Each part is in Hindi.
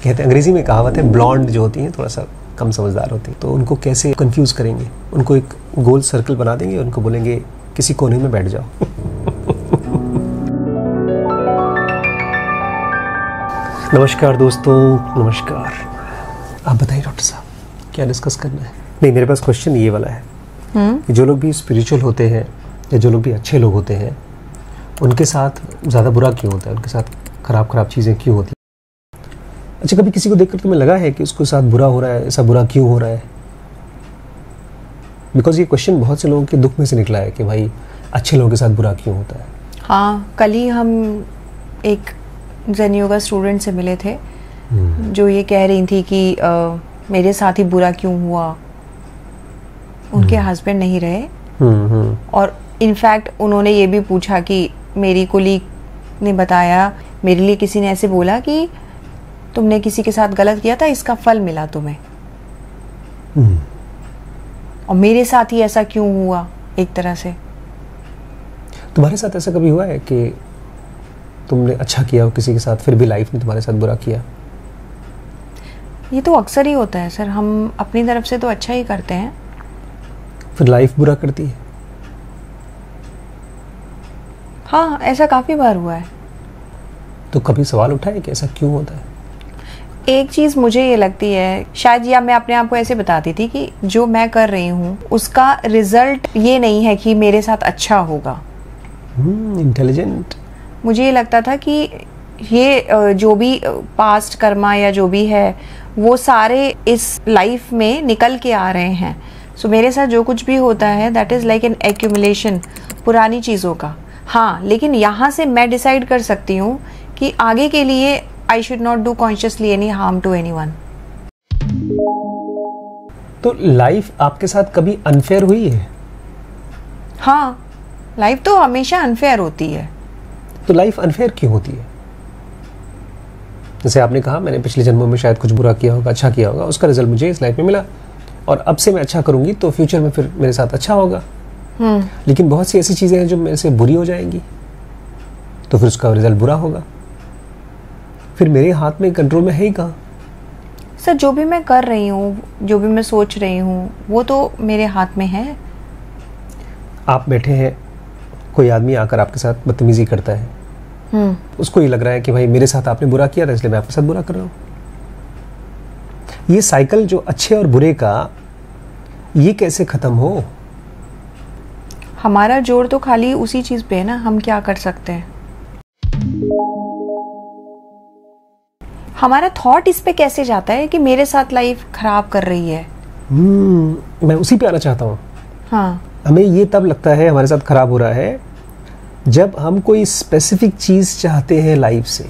कहते हैं, अंग्रेजी में कहावत है, ब्लॉन्ड जो होती हैं थोड़ा सा कम समझदार होती हैं, तो उनको कैसे कंफ्यूज करेंगे? उनको एक गोल सर्कल बना देंगे, उनको बोलेंगे किसी कोने में बैठ जाओ। नमस्कार दोस्तों, नमस्कार। आप बताइए डॉक्टर साहब, क्या डिस्कस करना है? नहीं, मेरे पास क्वेश्चन ये वाला है कि जो लोग भी स्पिरिचुअल होते हैं या जो लोग भी अच्छे लोग होते हैं, उनके साथ ज़्यादा बुरा क्यों होता है? उनके साथ खराब चीज़ें क्यों होती हैं? अच्छा, कभी किसी को देखकर तुम्हें लगा है कि उसके साथ बुरा हो रहा है, ऐसा बुरा क्यों हो रहा है? बिकॉज ये क्वेश्चन बहुत से लोगों के दुख में से निकला है कि भाई अच्छे लोगों के साथ बुरा क्यों होता है। हाँ, कल ही हम एक ज़ेन योगा स्टूडेंट से मिले थे जो ये कह रही थी कि मेरे साथ ही बुरा क्यों हुआ। उनके हस्बैंड नहीं रहे और इनफैक्ट उन्होंने ये भी पूछा कि मेरी कोलीग ने बताया, मेरे लिए किसी ने ऐसे बोला कि तुमने किसी के साथ गलत किया था, इसका फल मिला तुम्हें, और मेरे साथ ही ऐसा क्यों हुआ। एक तरह से तुम्हारे साथ ऐसा कभी हुआ है कि तुमने अच्छा किया हो किसी के साथ, फिर भी लाइफ ने तुम्हारे साथ बुरा किया? ये तो अक्सर ही होता है सर, हम अपनी तरफ से तो अच्छा ही करते हैं, फिर लाइफ बुरा करती है। हाँ, ऐसा काफ़ी बार हुआ है। तो कभी सवाल उठा है कि ऐसा क्यों होता है? एक चीज़ मुझे ये लगती है, शायद या मैं अपने आप को ऐसे बताती थी कि जो मैं कर रही हूँ उसका रिजल्ट ये नहीं है कि मेरे साथ अच्छा होगा। इंटेलिजेंट। मुझे ये लगता था कि ये जो भी पास्ट कर्मा या जो भी है वो सारे इस लाइफ में निकल के आ रहे हैं। सो मेरे साथ जो कुछ भी होता है that is like an accumulation पुरानी चीज़ों का। हाँ, लेकिन यहाँ से मैं डिसाइड कर सकती हूँ कि आगे के लिए I should not do consciously any harm to anyone. तो लाइफ आपके साथ कभी अनफेयर हुई है? हाँ, लाइफ तो हमेशा अनफेयर होती है। तो लाइफ अनफेयर क्यों होती है? जैसे आपने कहा, मैंने पिछले जन्मों में शायद कुछ बुरा किया होगा, अच्छा किया होगा, उसका रिजल्ट मुझे इस लाइफ में मिला, और अब से मैं अच्छा करूंगी तो फ्यूचर में फिर मेरे साथ अच्छा होगा। लेकिन बहुत सी ऐसी चीजें हैं जो मेरे से बुरी हो जाएंगी, तो फिर उसका रिजल्ट बुरा होगा। फिर मेरे हाथ में, कंट्रोल में है ही कहाँ? सर, जो भी मैं कर रही हूँ, जो भी मैं सोच रही हूँ, वो तो मेरे हाथ में है। आप बैठे हैं, कोई आदमी आकर आपके साथ बदतमीजी करता है, उसको ये लग रहा है कि भाई मेरे साथ आपने बुरा किया था इसलिए मैं आपके साथ बुरा कर रहा हूँ। ये साइकिल जो अच्छे और बुरे का, ये कैसे खत्म हो? हमारा जोर तो खाली उसी चीज पे है ना, हम क्या कर सकते हैं। हमारा थॉट इस पे कैसे जाता है कि मेरे साथ लाइफ खराब कर रही है। मैं उसी पे आना चाहता हूँ। हाँ, हमें ये तब लगता है हमारे साथ खराब हो रहा है जब हम कोई स्पेसिफिक चीज चाहते हैं लाइफ से।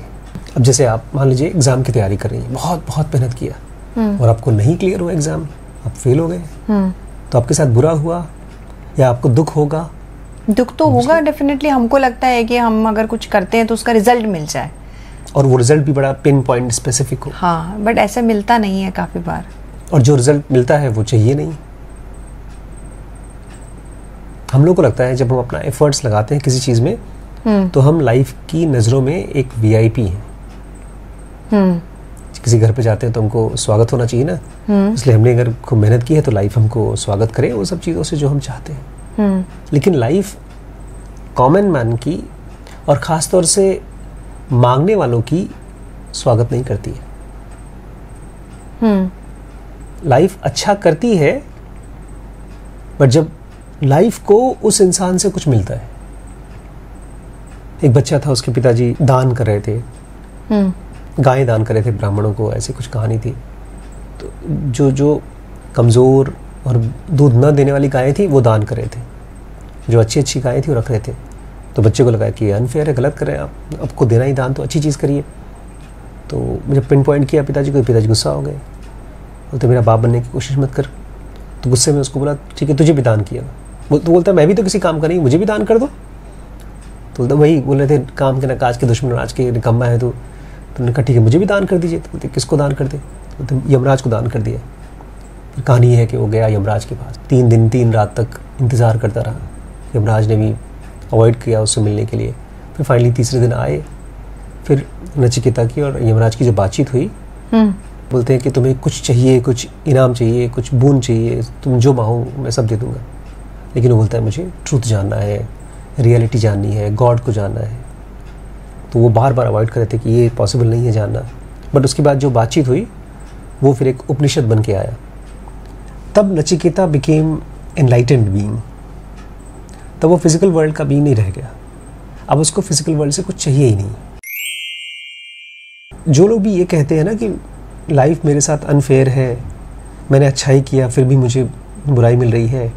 अब जैसे आप मान लीजिए एग्जाम की तैयारी कर रही हैं, बहुत मेहनत किया और आपको नहीं क्लियर हुआ एग्जाम, आप फेल हो गए, तो आपके साथ बुरा हुआ या आपको दुख होगा? दुख तो होगा डेफिनेटली। हमको लगता है कि हम अगर कुछ करते हैं तो उसका रिजल्ट मिल जाए, और वो रिजल्ट भी बड़ा पिन पॉइंट स्पेसिफिक हो। हाँ, बट ऐसा मिलता नहीं है काफी बार, और जो रिजल्ट मिलता है वो चाहिए नहीं। हम लोग को लगता है जब हम अपना एफर्ट्स लगाते हैं किसी चीज में तो हम लाइफ की नजरों में एक वीआईपी हैं। किसी घर पे जाते हैं तो हमको स्वागत होना चाहिए ना, इसलिए हमने अगर खूब मेहनत की है तो लाइफ हमको स्वागत करे वो सब चीज़ों से जो हम चाहते हैं। लेकिन लाइफ कॉमन मैन की और ख़ास तौर से मांगने वालों की स्वागत नहीं करती है। लाइफ अच्छा करती है, बट जब लाइफ को उस इंसान से कुछ मिलता है। एक बच्चा था, उसके पिताजी दान कर रहे थे, गायें दान कर रहे थे ब्राह्मणों को, ऐसी कुछ कहानी थी। तो जो कमज़ोर और दूध न देने वाली गायें थी वो दान कर रहे थे, जो अच्छी गायें थी वो रख रहे थे। तो बच्चे को लगा कि अनफेयर है, गलत कर रहे हैं आप, आपको देना ही दान तो अच्छी चीज़ करिए। तो मुझे पिन पॉइंट किया पिताजी को, पिताजी गुस्सा हो गए, बोलते मेरा बाप बनने की कोशिश मत कर। तो गुस्से में उसको बोला ठीक है तुझे भी दान किया। तो बोलता मैं भी तो किसी काम का नहीं, मुझे भी दान कर दो। तो बोलता वही बोल रहे थे काम के ना काज के दुश्मन, आज के निकम्मा है तो उन्होंने कहा ठीक है मुझे भी दान कर दीजिए। तो बोलते किसको दान कर दे? बोलते यमराज को दान कर दिया। फिर कहानी है कि वो गया यमराज के पास, 3 दिन 3 रात तक इंतज़ार करता रहा। यमराज ने भी अवॉइड किया उससे मिलने के लिए। फिर फाइनली तीसरे दिन आए, फिर नचिकेता की और यमराज की जो बातचीत हुई बोलते हैं कि तुम्हें कुछ चाहिए, कुछ इनाम चाहिए, कुछ बून चाहिए, तुम जो मांगो मैं सब दे दूंगा। लेकिन वो बोलता है मुझे ट्रूथ जानना है, रियलिटी जाननी है, गॉड को जानना है। तो वो बार बार अवॉइड कर रहे थे कि ये पॉसिबल नहीं है जानना। बट उसके बाद जो बातचीत हुई वो फिर एक उपनिषद बन के आया। तब नचिकेता बिकेम एनलाइटेंड बीइंग। तब वो फिजिकल वर्ल्ड का बीइंग नहीं रह गया। अब उसको फिजिकल वर्ल्ड से कुछ चाहिए ही नहीं। जो लोग भी ये कहते हैं ना कि लाइफ मेरे साथ अनफेयर है, मैंने अच्छाई किया फिर भी मुझे बुराई मिल रही है,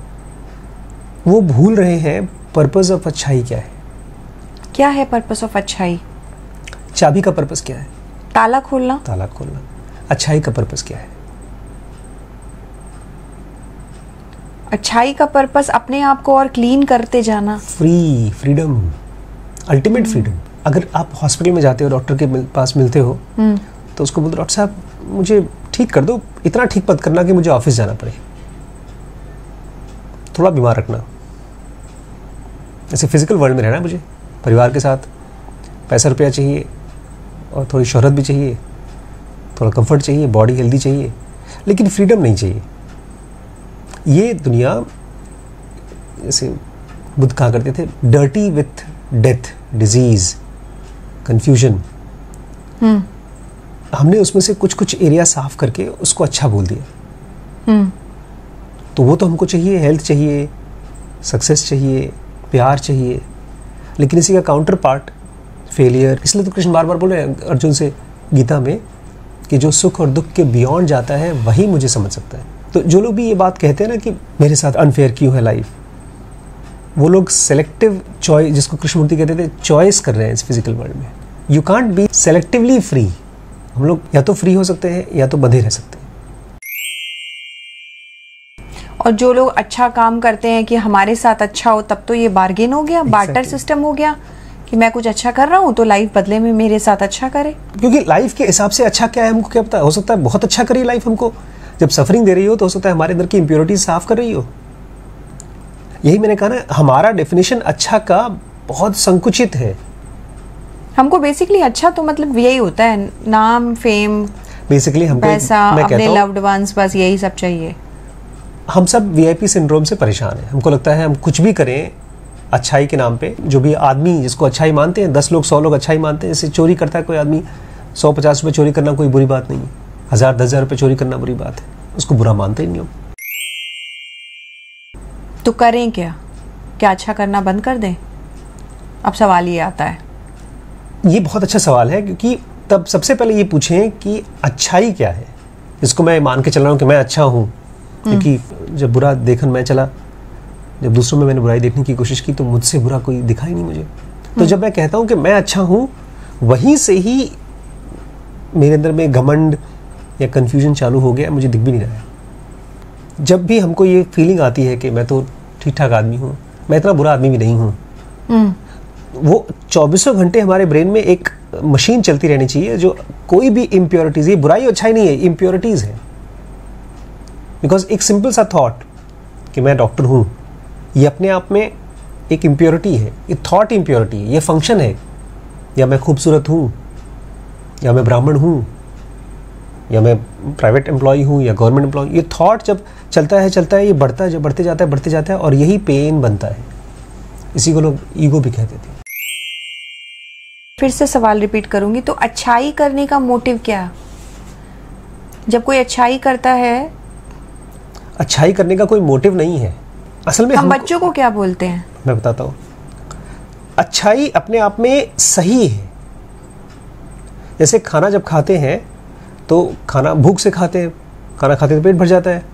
वो भूल रहे हैं पर्पस ऑफ अच्छाई क्या है। क्या है पर्पस ऑफ अच्छाई? चाबी का पर्पस क्या है? ताला खोलना। ताला खोलना। अच्छाई का पर्पस क्या है? अच्छाई का पर्पस अपने आप को और क्लीन करते जाना। Freedom, ultimate freedom. अगर आप हॉस्पिटल में जाते हो, डॉक्टर के पास मिलते हो, तो उसको बोलते डॉक्टर साहब मुझे ठीक कर दो, इतना ठीक मत करना कि मुझे ऑफिस जाना पड़े, थोड़ा बीमार रखना। ऐसे फिजिकल वर्ल्ड में रहना है मुझे, परिवार के साथ, पैसा रुपया चाहिए और थोड़ी शोहरत भी चाहिए, थोड़ा कंफर्ट चाहिए, बॉडी हेल्दी चाहिए, लेकिन फ्रीडम नहीं चाहिए। ये दुनिया, जैसे बुद्ध कहा करते थे, dirty with death, disease, confusion. हमने उसमें से कुछ कुछ एरिया साफ करके उसको अच्छा बोल दिया। तो वो तो हमको चाहिए, हेल्थ चाहिए, सक्सेस चाहिए, प्यार चाहिए, लेकिन इसी का काउंटर पार्ट फेलियर। इसलिए तो कृष्ण बार बार बोले अर्जुन से गीता में कि जो सुख और दुख के बियॉन्ड जाता है वही मुझे समझ सकता है। तो जो लोग भी ये बात कहते हैं ना कि मेरे साथ अनफेयर क्यों है लाइफ, वो लोग सेलेक्टिव चॉइस, जिसको कृष्णमूर्ति कहते थे, चॉइस कर रहे हैं इस फिजिकल वर्ल्ड में। You can't be selectively free. हम लोग या तो फ्री हो सकते हैं या तो बंधे रह सकते हैं। और जो लोग अच्छा काम करते हैं कि हमारे साथ अच्छा हो, तब तो ये बार्गेन हो गया, बार्टर सिस्टम हो गया कि मैं कुछ अच्छा कर रहा हूँ तो लाइफ बदले में मेरे साथ अच्छा करे। क्योंकि लाइफ के हिसाब से अच्छा क्या है हमको क्या पता। हो सकता है बहुत अच्छा करी लाइफ हमको, जब सफरिंग दे रही हो तो हो सकता है हमारे अंदर की इम्प्योरिटीज साफ कर रही हो। यही मैंने कहा ना, हमारा डेफिनेशन अच्छा का बहुत संकुचित है। हमको बेसिकली अच्छा तो मतलब यही होता है, नाम, फेम, बेसिकली हमको पैसा, अपने लव्ड वंस, बस यही सब चाहिए। हम सब वीआईपी सिंड्रोम से परेशान हैं। हमको लगता है हम कुछ भी करें अच्छाई के नाम पे। जो भी आदमी जिसको अच्छाई मानते हैं, 10 लोग 100 लोग अच्छाई मानते हैं। जैसे चोरी करता है कोई आदमी, 150 रुपये चोरी करना कोई बुरी बात नहीं है, 1000-10,000 रुपये चोरी करना बुरी बात है, उसको बुरा मानते ही नहीं हो। तो करें क्या? क्या अच्छा करना बंद कर दें? अब सवाल ये आता है। ये बहुत अच्छा सवाल है, क्योंकि तब सबसे पहले ये पूछें कि अच्छाई क्या है, जिसको मैं मान के चल रहा हूँ कि मैं अच्छा हूँ। क्योंकि जब बुरा देखन मैं चला, जब दूसरों में मैंने बुराई देखने की कोशिश की तो मुझसे बुरा कोई दिखा ही नहीं मुझे। तो जब मैं कहता हूँ कि मैं अच्छा हूँ, वहीं से ही मेरे अंदर में घमंड या कंफ्यूजन चालू हो गया, मुझे दिख भी नहीं रहा है। जब भी हमको ये फीलिंग आती है कि मैं तो ठीक ठाक आदमी हूँ, मैं इतना बुरा आदमी भी नहीं हूँ, वो 24 घंटे हमारे ब्रेन में एक मशीन चलती रहनी चाहिए जो कोई भी इम्प्योरिटीज, ये बुराई अच्छाई नहीं है, इम्प्योरिटीज है। बिकॉज एक सिंपल सा थॉट कि मैं डॉक्टर हूँ, ये अपने आप में एक इम्प्योरिटी है, ये थॉट इम्प्योरिटी है, ये फंक्शन है। या मैं खूबसूरत हूँ, या मैं ब्राह्मण हूँ, या मैं प्राइवेट एम्प्लॉय हूँ या गवर्नमेंट एम्प्लॉय, ये थॉट जब चलता है ये बढ़ता है, जब बढ़ते जाता है और यही पेन बनता है। इसी को लोग ईगो भी कहते थे। फिर से सवाल रिपीट करूंगी, तो अच्छाई करने का मोटिव क्या? जब कोई अच्छाई करता है, अच्छाई करने का कोई मोटिव नहीं है असल में। हम बच्चों को क्या बोलते हैं? मैं बताता हूँ। अच्छाई अपने आप में सही है। जैसे खाना जब खाते हैं तो खाना भूख से खाते हैं, खाना खाते तो पेट भर जाता है।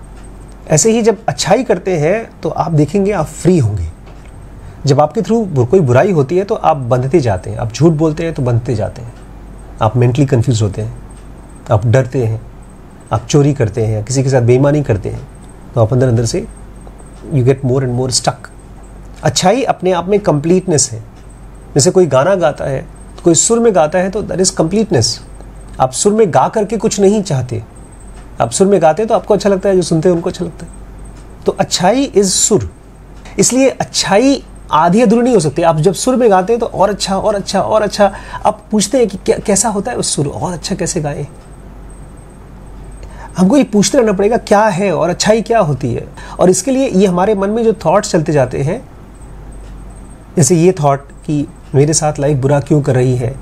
ऐसे ही जब अच्छाई करते हैं तो आप देखेंगे आप फ्री होंगे। जब आपके थ्रू कोई बुराई होती है तो आप बंधते जाते हैं, आप झूठ बोलते हैं तो बंधते जाते हैं, आप मेंटली कंफ्यूज होते हैं, आप डरते हैं, आप चोरी करते हैं, किसी के साथ बेईमानी करते हैं, तो आप अंदर से you get more and more stuck. अच्छाई अपने आप में कंप्लीटनेस है। जैसे कोई गाना गाता है, तो कोई सुर में गाता है तो दैट इज कंप्लीटनेस। आप सुर में गा करके कुछ नहीं चाहते, आप सुर में गाते हैं तो आपको अच्छा लगता है, जो सुनते हैं उनको अच्छा लगता है। तो अच्छाई इज सुर। इसलिए अच्छाई आधी अधूरी नहीं हो सकती। आप जब सुर में गाते हैं तो और अच्छा और अच्छा और अच्छा। आप पूछते हैं कि कैसा होता है उस सुर, और अच्छा कैसे गाएं। हमको ये पूछते रहना पड़ेगा क्या है और अच्छाई क्या होती है। और इसके लिए ये हमारे मन में जो थॉट्स चलते जाते हैं, जैसे ये थॉट कि मेरे साथ लाइफ बुरा क्यों कर रही है,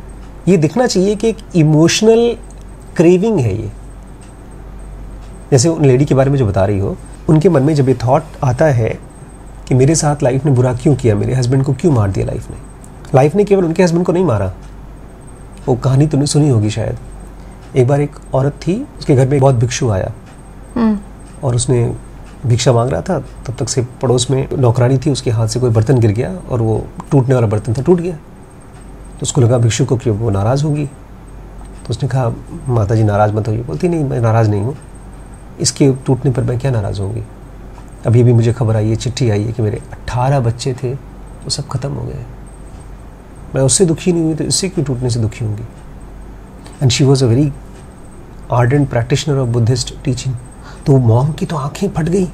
ये दिखना चाहिए कि एक इमोशनल क्रेविंग है ये। जैसे उन लेडी के बारे में जो बता रही हो, उनके मन में जब ये थॉट आता है कि मेरे साथ लाइफ ने बुरा क्यों किया, मेरे हस्बैंड को क्यों मार दिया लाइफ ने। लाइफ ने केवल उनके हस्बैंड को नहीं मारा, वो कहानी तुमने सुनी होगी शायद। एक बार एक औरत थी, उसके घर में बहुत भिक्षु आया और उसने भिक्षा मांग रहा था, तब तक से पड़ोस में नौकरानी थी, उसके हाथ से कोई बर्तन गिर गया और वो टूटने वाला बर्तन था, टूट गया। तो उसको लगा भिक्षु को कि वो नाराज़ होगी, तो उसने कहा माता जी नाराज़ मत होइए। बोलती नहीं, मैं नाराज़ नहीं हूँ, इसके टूटने पर मैं क्या नाराज़ होंगी। अभी भी मुझे खबर आई है, चिट्ठी आई है कि मेरे 18 बच्चे थे, वो सब खत्म हो गए, मैं उससे दुखी नहीं हुई तो इससे क्यों टूटने से दुखी होंगी। And she was a very ardent practitioner of Buddhist teaching. तो मॉम की तो आंखें फट गई।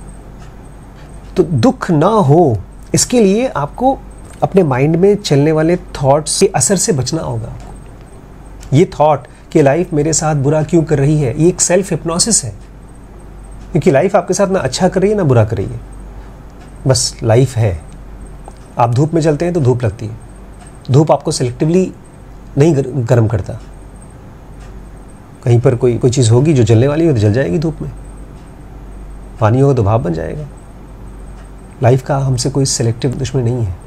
तो दुख ना हो, इसके लिए आपको अपने माइंड में चलने वाले थॉट्स के असर से बचना होगा। ये थॉट कि लाइफ मेरे साथ बुरा क्यों कर रही है, ये एक सेल्फ हिप्नोसिस है, क्योंकि लाइफ आपके साथ ना अच्छा कर रही है ना बुरा कर रही है, बस लाइफ है। आप धूप में चलते हैं तो धूप लगती है, धूप आपको सेलेक्टिवली नहीं गर्म करता। कहीं पर कोई चीज़ होगी जो जलने वाली हो तो जल जाएगी धूप में, पानी होगा तो भाप बन जाएगा। लाइफ का हमसे कोई सेलेक्टिव दुश्मन नहीं है।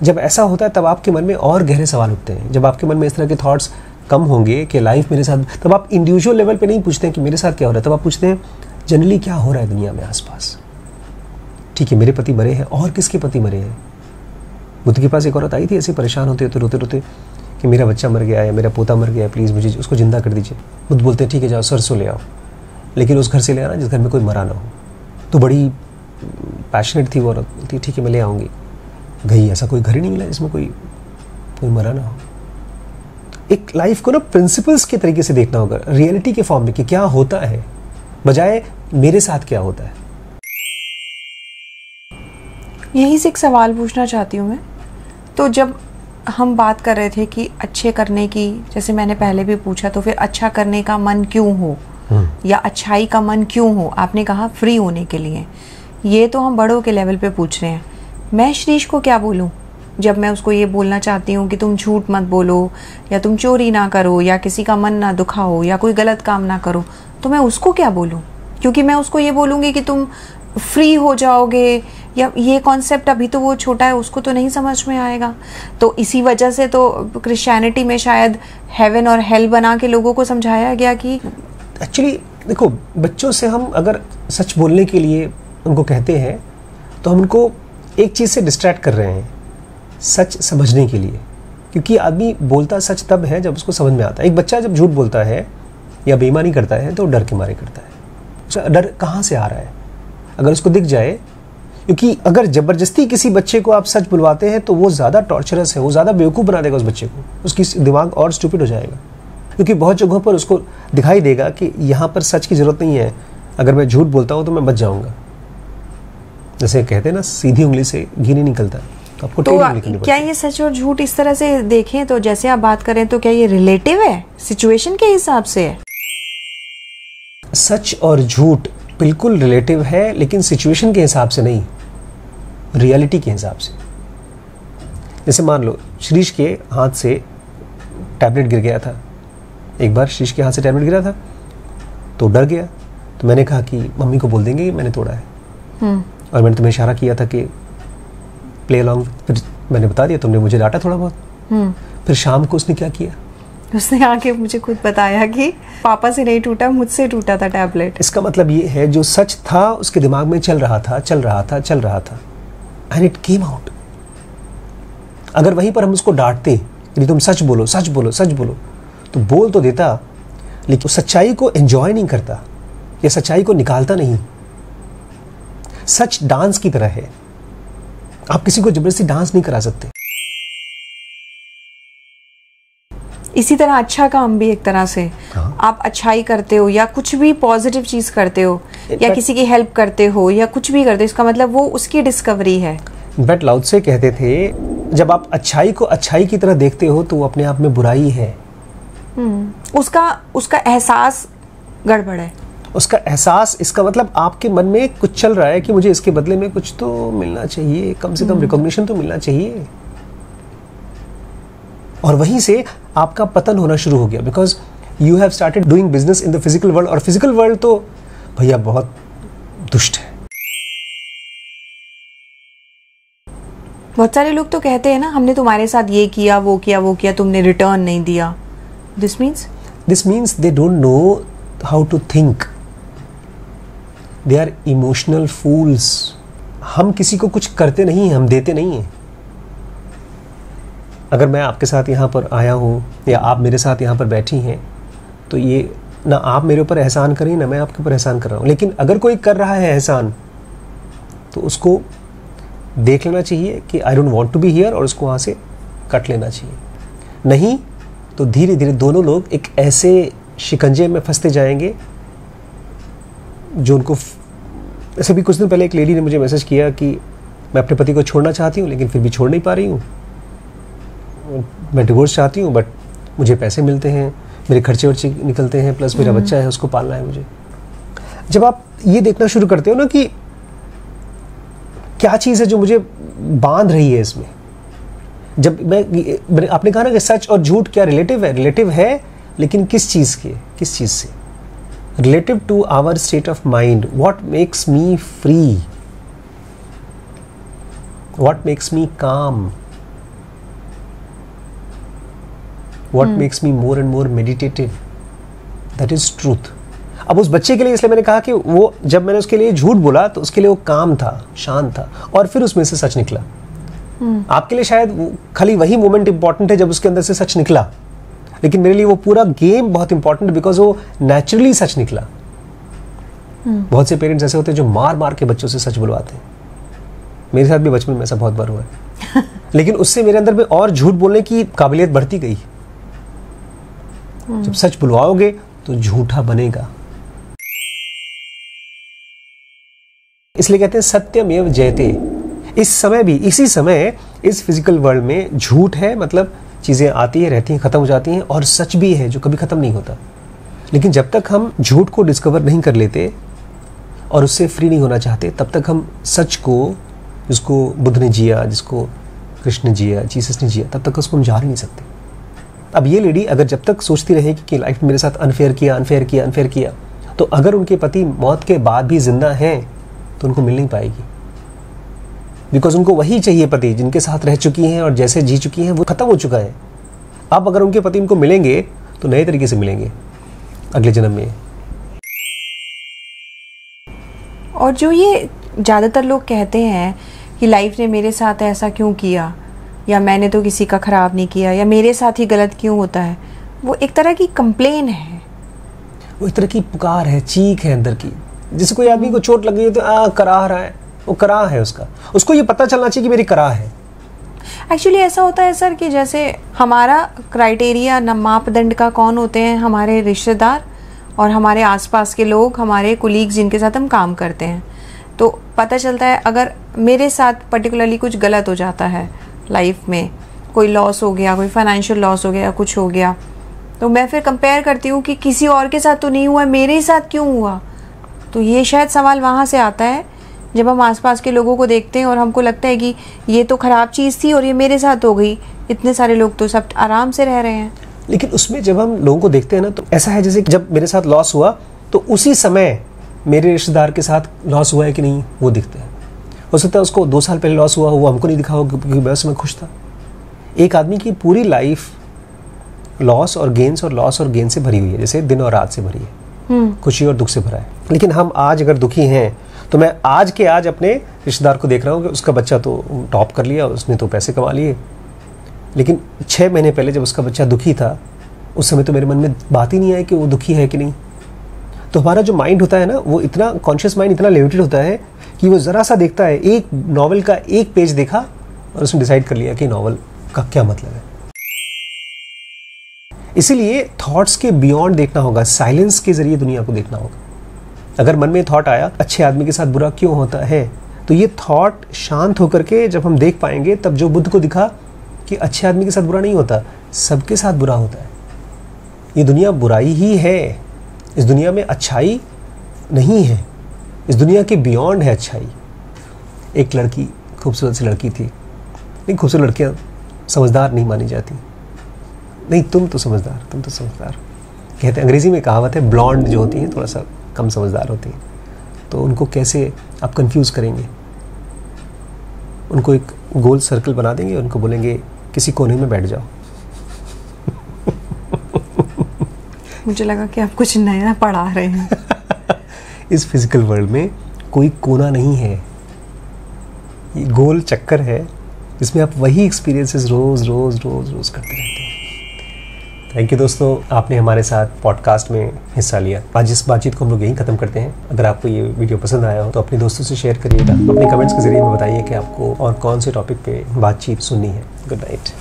जब ऐसा होता है तब आपके मन में और गहरे सवाल उठते हैं। जब आपके मन में इस तरह के थॉट्स कम होंगे कि लाइफ मेरे साथ, तब आप इंडिविजुअल लेवल पे नहीं पूछते हैं कि मेरे साथ क्या हो रहा है, तब आप पूछते हैं जनरली क्या हो रहा है दुनिया में आसपास। ठीक है, मेरे पति मरे हैं, और किसके पति मरे हैं। बुद्ध के पास एक औरत आई थी, ऐसे परेशान होते होते रोते रोते कि मेरा बच्चा मर गया है, मेरा पोता मर गया है, प्लीज़ मुझे उसको जिंदा कर दीजिए। बुद्ध बोलते हैं ठीक है जाओ सरसों ले आओ, लेकिन उस घर से ले आना जिस घर में कोई मरा ना हो। तो बड़ी पैशनेट थी वो औरत, बोलती ठीक है मैं ले आऊँगी। गई, ऐसा कोई घर ही नहीं मिला जिसमें कोई मरा ना हो। एक लाइफ को ना प्रिंसिपल्स के तरीके से देखना होगा, रियलिटी के फॉर्म में कि क्या होता है, बजाय मेरे साथ क्या होता है। यहीं से एक सवाल पूछना चाहती हूँ मैं। तो जब हम बात कर रहे थे कि अच्छे करने की, जैसे मैंने पहले भी पूछा, तो फिर अच्छा करने का मन क्यों हो या अच्छाई का मन क्यों हो, आपने कहा फ्री होने के लिए। ये तो हम बड़ों के लेवल पे पूछ रहे हैं। मैं श्रीश को क्या बोलूँ जब मैं उसको ये बोलना चाहती हूँ कि तुम झूठ मत बोलो, या तुम चोरी ना करो, या किसी का मन ना दुखाओ, या कोई गलत काम ना करो, तो मैं उसको क्या बोलूँ? क्योंकि मैं उसको ये बोलूँगी कि तुम फ्री हो जाओगे, या ये कॉन्सेप्ट अभी तो वो छोटा है, उसको तो नहीं समझ में आएगा। तो इसी वजह से तो क्रिश्चियनिटी में शायद हेवन और हेल बना के लोगों को समझाया गया कि एक्चुअली देखो, बच्चों से हम अगर सच बोलने के लिए उनको कहते हैं तो हम उनको एक चीज़ से डिस्ट्रैक्ट कर रहे हैं, सच समझने के लिए। क्योंकि आदमी बोलता सच तब है जब उसको समझ में आता है। एक बच्चा जब झूठ बोलता है या बेईमानी करता है तो डर के मारे करता है। डर कहाँ से आ रहा है? अगर उसको दिख जाए, क्योंकि अगर ज़बरदस्ती किसी बच्चे को आप सच बुलवाते हैं तो वो ज़्यादा टॉर्चरस है, वो ज़्यादा बेवकूफ़ बना देगा उस बच्चे को, उसकी दिमाग और स्टूपिड हो जाएगा। क्योंकि बहुत जगहों पर उसको दिखाई देगा कि यहाँ पर सच की ज़रूरत नहीं है, अगर मैं झूठ बोलता हूँ तो मैं बच जाऊँगा। जैसे कहते हैं ना, सीधी उंगली से घी नहीं निकलता, तो आपको टेढ़ी उंगली करनी पड़ती है। क्या ये सच और झूठ इस तरह से देखें तो, जैसे आप बात करें, तो क्या ये रिलेटिव है, सिचुएशन के हिसाब से है? सच और झूठ बिल्कुल रिलेटिव है, लेकिन सिचुएशन के हिसाब से नहीं, रियलिटी के हिसाब से। जैसे मान लो श्रीश के हाथ से टैबलेट गिर गया था। एक बार श्रीश के हाथ से टैबलेट गिरा था तो डर गया, तो मैंने कहा कि मम्मी को बोल देंगे कि मैंने तोड़ा है। और मैंने तुम्हें इशारा किया था कि प्ले अलॉन्ग, फिर मैंने बता दिया, तुमने मुझे डांटा थोड़ा बहुत। फिर शाम को उसने क्या किया, उसने आके मुझे खुद बताया कि पापा से नहीं टूटा, मुझसे टूटा था टैबलेट। इसका मतलब ये है जो सच था उसके दिमाग में चल रहा था एंड इट केम आउट। अगर वहीं पर हम उसको डांटते कि तुम सच बोलो, तो बोल तो देता, लेकिन सच्चाई को एंजॉय नहीं करता या सच्चाई को निकालता नहीं। सच डांस की तरह है, आप किसी को जबरदस्ती डांस नहीं करा सकते। इसी तरह अच्छा काम भी एक तरह से, आप अच्छाई करते हो या कुछ भी पॉजिटिव चीज करते हो या किसी की हेल्प करते हो या कुछ भी करते हो, इसका मतलब वो उसकी डिस्कवरी है। बट लाओ त्से कहते थे, जब आप अच्छाई को अच्छाई की तरह देखते हो तो वो अपने आप में बुराई है। उसका एहसास गड़बड़ है। उसका एहसास, इसका मतलब आपके मन में कुछ चल रहा है कि मुझे इसके बदले में कुछ तो मिलना चाहिए, कम से कम रिकॉग्निशन तो मिलना चाहिए। और वहीं से आपका पतन होना शुरू हो गया, because you have started doing business in the physical world. और फिजिकल वर्ल्ड तो भैया बहुत दुष्ट है। बहुत सारे लोग तो कहते हैं ना, हमने तुम्हारे साथ ये किया, वो किया, तुमने रिटर्न नहीं दिया। This means they don't know how to think, they are emotional fools. हम किसी को कुछ करते नहीं हैं, हम देते नहीं हैं। अगर मैं आपके साथ यहाँ पर आया हूँ या आप मेरे साथ यहाँ पर बैठी हैं, तो ये ना आप मेरे ऊपर एहसान करें ना मैं आपके ऊपर एहसान कर रहा हूँ। लेकिन अगर कोई कर रहा है एहसान, तो उसको देख लेना चाहिए कि I don't want to be here, और उसको वहाँ से कट लेना चाहिए। नहीं तो धीरे धीरे दोनों लोग एक ऐसे शिकंजे में फंसते जाएंगे जो उनको। ऐसे भी कुछ दिन पहले एक लेडी ने मुझे मैसेज किया कि मैं अपने पति को छोड़ना चाहती हूँ, लेकिन फिर भी छोड़ नहीं पा रही हूँ। मैं डिवोर्स चाहती हूँ, बट मुझे पैसे मिलते हैं, मेरे खर्चे वर्चे निकलते हैं, प्लस मेरा बच्चा है, उसको पालना है मुझे। जब आप ये देखना शुरू करते हो ना कि क्या चीज़ है जो मुझे बांध रही है इसमें, जब मैं आपने कहा ना कि सच और झूठ क्या रिलेटिव है, लेकिन किस चीज़ से? Relative to our state of mind. What makes me free, what makes me calm, what makes me more and more meditative, that is truth। अब उस बच्चे के लिए इसलिए मैंने कहा कि वो, जब मैंने उसके लिए झूठ बोला तो उसके लिए वो काम था, शांत था, और फिर उसमें से सच निकला। आपके लिए शायद खाली वही मोमेंट इंपॉर्टेंट है जब उसके अंदर से सच निकला, लेकिन मेरे लिए वो पूरा गेम बहुत इंपॉर्टेंट, बिकॉज वो नेचुरली सच निकला। बहुत से पेरेंट्स ऐसे होते हैं जो मार मार के बच्चों से सच बुलवाते हैं। मेरे साथ भी बचपन में ऐसा बहुत बार हुआ है। लेकिन उससे मेरे अंदर में और झूठ बोलने की काबिलियत बढ़ती गई। जब सच बुलवाओगे तो झूठा बनेगा। इसलिए कहते हैं सत्यमेव जयते। इस समय भी, इसी समय इस फिजिकल वर्ल्ड में झूठ है, मतलब चीजें आती है, रहती हैं, खत्म हो जाती हैं, और सच भी है जो कभी खत्म नहीं होता। लेकिन जब तक हम झूठ को डिस्कवर नहीं कर लेते और उससे फ्री नहीं होना चाहते, तब तक हम सच को, जिसको बुद्ध ने जिया, जिसको कृष्ण ने जिया, जीसस ने जिया, तब तक उसको हम जान नहीं सकते। अब ये लेडी अगर जब तक सोचती रहेगी कि लाइफ में मेरे साथ अनफेयर किया, तो अगर उनके पति मौत के बाद भी जिंदा हैं तो उनको मिल नहीं पाएगी, बिकॉज उनको वही चाहिए पति जिनके साथ रह चुकी हैं और जैसे जी चुकी हैं वो खत्म हो चुका है। अब अगर उनके पति उनको मिलेंगे तो नए तरीके से मिलेंगे अगले जन्म में। और जो ये ज़्यादातर लोग कहते हैं कि लाइफ ने मेरे साथ ऐसा क्यों किया, या मैंने तो किसी का ख़राब नहीं किया, या मेरे साथ ही गलत क्यों होता है, वो एक तरह की कंप्लेन है, वो एक तरह की पुकार है, चीख है अंदर की। जैसे कोई आदमी को चोट लग गई है तो कराह रहा है, वो कराह है उसको ये पता चलना चाहिए कि मेरी कराह है। एक्चुअली ऐसा होता है सर कि जैसे हमारा क्राइटेरिया न मापदंड का कौन होते हैं, हमारे रिश्तेदार और हमारे आसपास के लोग, हमारे कोलीग्स जिनके साथ हम काम करते हैं। तो पता चलता है अगर मेरे साथ पर्टिकुलरली कुछ गलत हो जाता है लाइफ में, कोई लॉस हो गया, कोई फाइनेंशियल लॉस हो गया, कुछ हो गया, तो मैं फिर कंपेयर करती हूँ कि किसी और के साथ तो नहीं हुआ, मेरे ही साथ क्यों हुआ। तो ये शायद सवाल वहाँ से आता है जब हम आसपास के लोगों को देखते हैं और हमको लगता है कि ये तो ख़राब चीज़ थी और ये मेरे साथ हो गई, इतने सारे लोग तो सब आराम से रह रहे हैं। लेकिन उसमें जब हम लोगों को देखते हैं ना, तो ऐसा है जैसे जब मेरे साथ लॉस हुआ तो उसी समय मेरे रिश्तेदार के साथ लॉस हुआ है कि नहीं वो दिखते हैं। हो सकता है उसको 2 साल पहले लॉस हुआ, वो हमको नहीं दिखा होगा क्योंकि मैं उस समय खुश था। एक आदमी की पूरी लाइफ लॉस और गेन से भरी हुई है, जैसे दिन और रात से भरी है, खुशी और दुख से भरा है। लेकिन हम आज अगर दुखी हैं तो मैं आज के आज अपने रिश्तेदार को देख रहा हूँ कि उसका बच्चा तो टॉप कर लिया, उसने तो पैसे कमा लिए, लेकिन 6 महीने पहले जब उसका बच्चा दुखी था उस समय तो मेरे मन में बात ही नहीं आई कि वो दुखी है कि नहीं। तो हमारा जो माइंड होता है ना, वो इतना कॉन्शियस माइंड इतना लिमिटेड होता है कि वो ज़रा सा देखता है, एक नॉवल का एक पेज देखा और उसने डिसाइड कर लिया कि नॉवल का क्या मतलब है। इसीलिए थॉट्स के बियॉन्ड देखना होगा, साइलेंस के जरिए दुनिया को देखना होगा। अगर मन में थॉट आया अच्छे आदमी के साथ बुरा क्यों होता है, तो ये थॉट शांत होकर के जब हम देख पाएंगे, तब जो बुद्ध को दिखा कि अच्छे आदमी के साथ बुरा नहीं होता, सबके साथ बुरा होता है। ये दुनिया बुराई ही है, इस दुनिया में अच्छाई नहीं है, इस दुनिया के बियॉन्ड है अच्छाई। एक लड़की, खूबसूरत सी लड़की थी, नहीं खूबसूरत लड़कियां समझदार नहीं मानी जाती, नहीं तुम तो समझदार, तुम तो समझदार कहते हैं। अंग्रेजी में कहावत है ब्लॉन्ड जो होती हैं थोड़ा सा कम समझदार होती हैं, तो उनको कैसे आप कंफ्यूज करेंगे? उनको एक गोल सर्कल बना देंगे, उनको बोलेंगे किसी कोने में बैठ जाओ। मुझे लगा कि आप कुछ नया पढ़ा रहे हैं। इस फिजिकल वर्ल्ड में कोई कोना नहीं है, ये गोल चक्कर है जिसमें आप वही एक्सपीरियंसेस रोज रोज रोज रोज करते रहते हैं। थैंक यू दोस्तों, आपने हमारे साथ पॉडकास्ट में हिस्सा लिया। आज इस बातचीत को हम लोग यहीं ख़त्म करते हैं। अगर आपको ये वीडियो पसंद आया हो तो अपने दोस्तों से शेयर करिएगा, अपने कमेंट्स के जरिए हमें बताइए कि आपको और कौन से टॉपिक पे बातचीत सुननी है। Good night.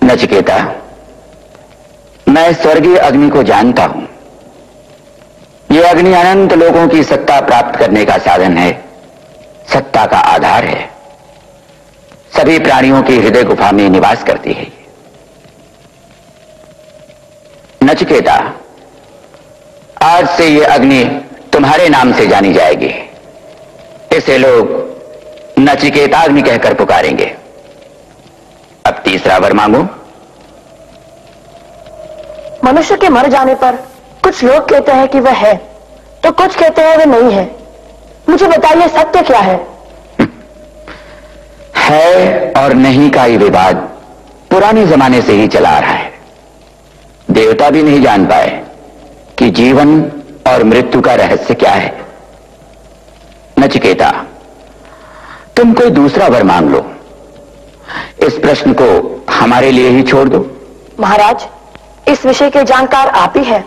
नचिकेता, मैं स्वर्गीय अग्नि को जानता हूं। यह अग्नि अनंत लोगों की सत्ता प्राप्त करने का साधन है, सत्ता का आधार है। सभी प्राणियों की हृदय गुफा में निवास करती है। नचिकेता, आज से यह अग्नि तुम्हारे नाम से जानी जाएगी। इसे लोग नचिकेताग्नि कहकर पुकारेंगे। अब तीसरा वर मांगो। मनुष्य के मर जाने पर कुछ लोग कहते हैं कि वह है, तो कुछ कहते हैं वह नहीं है। मुझे बताइए सत्य क्या है? है और नहीं का ये विवाद पुराने जमाने से ही चला आ रहा है। देवता भी नहीं जान पाए कि जीवन और मृत्यु का रहस्य क्या है। नचिकेता, तुम कोई दूसरा वर मांग लो। इस प्रश्न को हमारे लिए ही छोड़ दो। महाराज, इस विषय के जानकार आप ही हैं,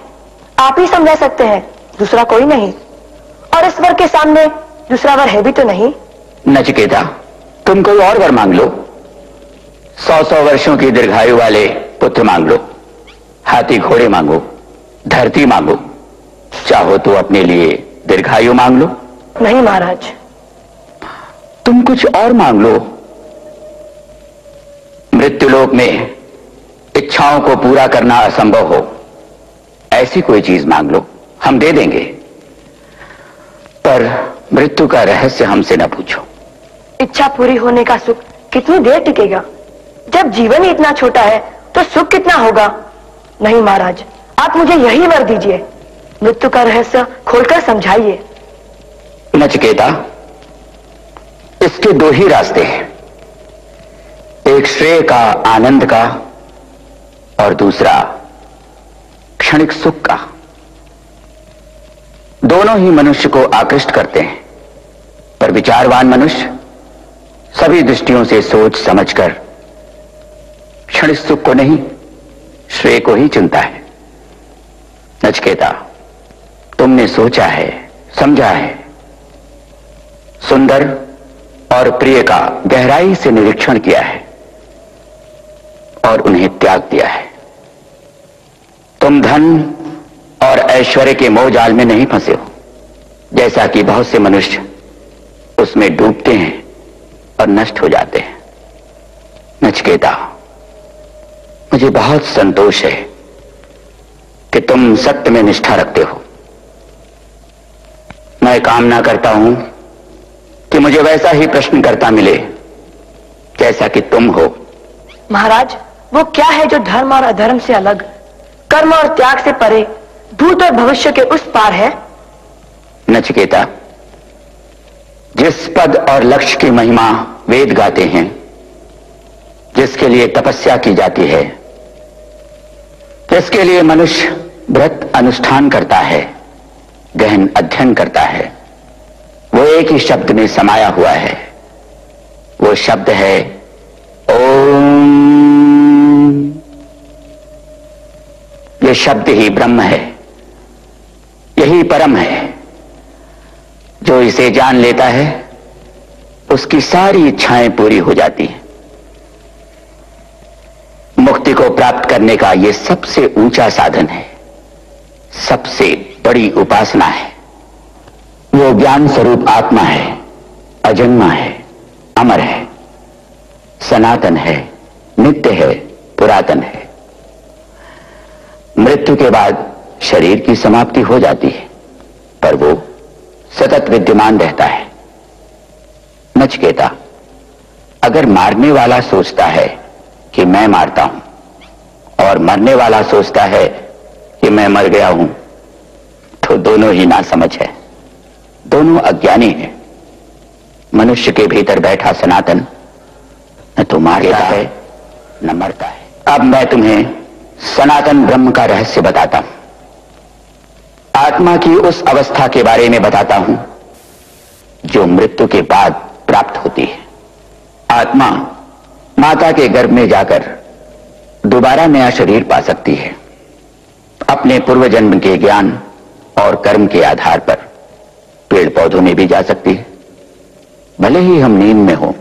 आप ही समझा सकते हैं, दूसरा कोई नहीं। और इस वर के सामने दूसरा वर है भी तो नहीं। नचिकेता, तुम कोई और वर मांग लो। 100 वर्षों की दीर्घायु वाले पुत्र मांग लो, हाथी घोड़े मांगो, धरती मांगो, चाहो तो अपने लिए दीर्घायु मांग लो। नहीं महाराज। तुम कुछ और मांग लो। मृत्युलोक में इच्छाओं को पूरा करना असंभव हो, ऐसी कोई चीज मांग लो, हम दे देंगे। पर मृत्यु का रहस्य हमसे न पूछो। इच्छा पूरी होने का सुख कितनी देर टिकेगा? जब जीवन ही इतना छोटा है तो सुख कितना होगा? नहीं महाराज, आप मुझे यही वर दीजिए, मृत्यु का रहस्य खोलकर समझाइए। नचिकेता, इसके दो ही रास्ते हैं, एक श्रेय का, आनंद का, और दूसरा क्षणिक सुख का। दोनों ही मनुष्य को आकृष्ट करते हैं, पर विचारवान मनुष्य सभी दृष्टियों से सोच समझकर क्षणिक सुख को नहीं, श्रेय को ही चुनता है। नचिकेता, तुमने सोचा है, समझा है, सुंदर और प्रिय का गहराई से निरीक्षण किया है और उन्हें त्याग दिया है। तुम धन और ऐश्वर्य के मोह जाल में नहीं फंसे हो, जैसा कि बहुत से मनुष्य उसमें डूबते हैं और नष्ट हो जाते हैं। नचिकेता, मुझे बहुत संतोष है कि तुम सत्य में निष्ठा रखते हो। मैं कामना करता हूं कि मुझे वैसा ही प्रश्नकर्ता मिले जैसा कि तुम हो। महाराज, वो क्या है जो धर्म और अधर्म से अलग, कर्म और त्याग से परे, भूत और भविष्य के उस पार है? नचिकेता, जिस पद और लक्ष्य की महिमा वेद गाते हैं, जिसके लिए तपस्या की जाती है, जिसके लिए मनुष्य व्रत अनुष्ठान करता है, गहन अध्ययन करता है, वो एक ही शब्द में समाया हुआ है। वो शब्द है ओम। ये शब्द ही ब्रह्म है, यही परम है। जो इसे जान लेता है उसकी सारी इच्छाएं पूरी हो जाती हैं। मुक्ति को प्राप्त करने का यह सबसे ऊंचा साधन है, सबसे बड़ी उपासना है। वो ज्ञान स्वरूप आत्मा है, अजन्मा है, अमर है, सनातन है, नित्य है, पुरातन है। मृत्यु के बाद शरीर की समाप्ति हो जाती है, पर वो सतत विद्यमान रहता है। नचिकेता, अगर मारने वाला सोचता है कि मैं मारता हूं और मरने वाला सोचता है कि मैं मर गया हूं, तो दोनों ही नासमझ है, दोनों अज्ञानी हैं। मनुष्य के भीतर बैठा सनातन न तो मारता है न मरता है। अब मैं तुम्हें सनातन ब्रह्म का रहस्य बताता हूं, आत्मा की उस अवस्था के बारे में बताता हूं जो मृत्यु के बाद प्राप्त होती है। आत्मा माता के गर्भ में जाकर दोबारा नया शरीर पा सकती है। अपने पूर्व जन्म के ज्ञान और कर्म के आधार पर पेड़ पौधों में भी जा सकती है। भले ही हम नींद में हो,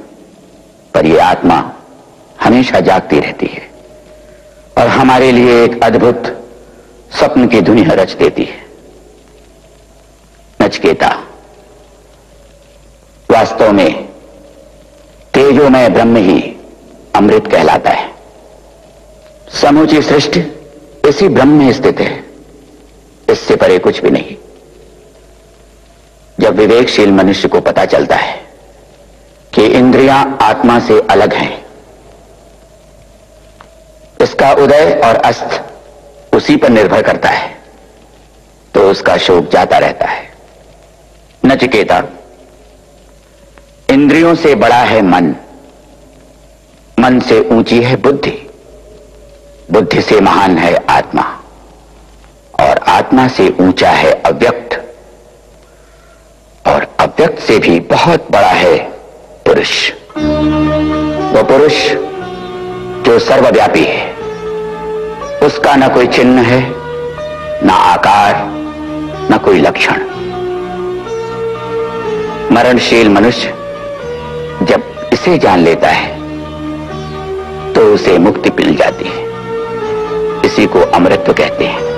पर यह आत्मा हमेशा जागती रहती है और हमारे लिए एक अद्भुत स्वप्न की दुनिया रच देती है। नचिकेता, वास्तव में तेजोमय ब्रह्म ही अमृत कहलाता है। समूची सृष्टि इसी ब्रह्म में स्थित है, इससे परे कुछ भी नहीं। जब विवेकशील मनुष्य को पता चलता है कि इंद्रियां आत्मा से अलग हैं, इसका उदय और अस्त उसी पर निर्भर करता है, तो उसका शोक जाता रहता है। नचिकेता, इंद्रियों से बड़ा है मन, मन से ऊंची है बुद्धि, बुद्धि से महान है आत्मा, और आत्मा से ऊंचा है अव्यक्त, और अव्यक्त से भी बहुत बड़ा है पुरुष। वो पुरुष जो सर्वव्यापी है, उसका न कोई चिन्ह है, न आकार, न कोई लक्षण। मरणशील मनुष्य जब इसे जान लेता है तो उसे मुक्ति मिल जाती है। इसी को अमृतत्व कहते हैं।